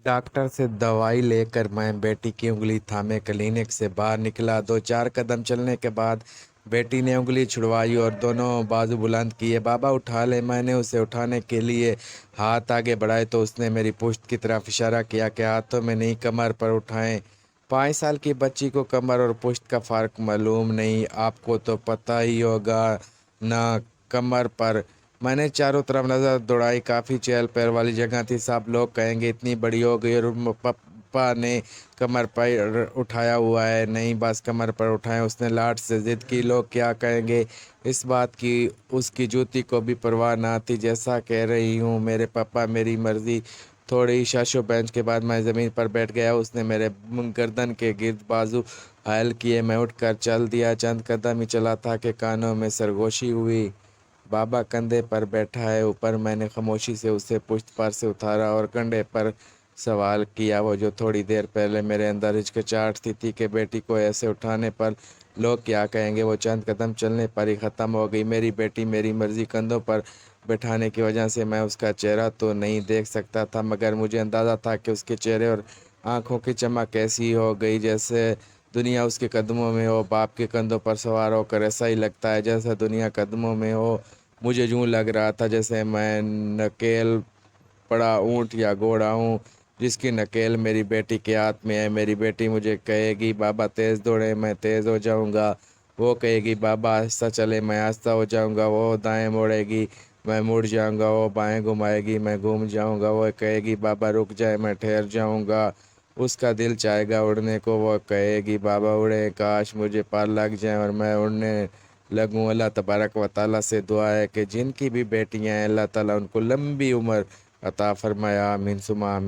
Doctor से दवाई लेकर मैं बेटी की उंगली थामे क्लिनिक से बाहर निकला। 2-4 कदम चलने के बाद बेटी ने उंगली छुड़वाई और दोनों बाजू बुलंद किए। बाबा उठा ले। मैंने उसे उठाने के लिए हाथ आगे बढ़ाए तो उसने मेरी पुश्त की तरफ इशारा किया कि हाथों में नहीं, कमर पर उठाएं। 5 साल की बच्ची को कमर और पुश्त का फ़र्क मालूम नहीं, आपको तो पता ही होगा ना। कमर पर मैंने चारों तरफ नज़र दौड़ाई। काफ़ी चहल पहल वाली जगह थी। सब लोग कहेंगे इतनी बड़ी हो गई और पापा ने कमर पर उठाया हुआ है। नहीं, बस कमर पर उठाएं। उसने लाड से ज़िद की। लोग क्या कहेंगे इस बात की उसकी जूती को भी परवाह ना थी। जैसा कह रही हूँ मेरे पापा, मेरी मर्ज़ी। थोड़ी शाशो बेंच के बाद मैं ज़मीन पर बैठ गया। उसने मेरे गर्दन के गिर्द बाजू हायल किए। मैं उठकर चल दिया। चंद कदम ही चला था कि कानों में सरगोशी हुई। बाबा कंधे पर बैठा है ऊपर। मैंने खामोशी से उसे पुश्त पर से उतारा और कंधे पर सवाल किया, वो जो थोड़ी देर पहले मेरे अंदर हिचकिचाहट थी कि बेटी को ऐसे उठाने पर लोग क्या कहेंगे, वो चंद कदम चलने पर ही ख़त्म हो गई। मेरी बेटी मेरी मर्ज़ी कंधों पर बैठाने की वजह से मैं उसका चेहरा तो नहीं देख सकता था, मगर मुझे अंदाज़ा था कि उसके चेहरे और आंखों की चमक ऐसी हो गई जैसे दुनिया उसके कदमों में हो। बाप के कंधों पर सवार होकर ऐसा ही लगता है जैसा दुनिया कदमों में हो। मुझे यूँ लग रहा था जैसे मैं नकेल पड़ा ऊँट या घोड़ा हूँ जिसकी नकेल मेरी बेटी के हाथ में है। मेरी बेटी मुझे कहेगी बाबा तेज़ दौड़े, मैं तेज़ हो जाऊँगा। वो कहेगी बाबा आहिस्ता चले, मैं आहिस्ता हो जाऊँगा। वो दाएं मोड़ेगी, मैं मुड़ जाऊँगा। वो बाएं घुमाएगी, मैं घूम जाऊँगा। वो कहेगी बाबा रुक जाए, मैं ठहर जाऊँगा। उसका दिल चाहेगा उड़ने को। वो कहेगी बाबा उड़े, काश मुझे पर लग जाए और मैं उड़ने लगूँ। अल्लाह तबारक व तआला से दुआ है कि जिनकी भी बेटियां हैं अल्लाह ताला उनको लंबी उम्र अता फरमाया। आमीन सुमा आमीन।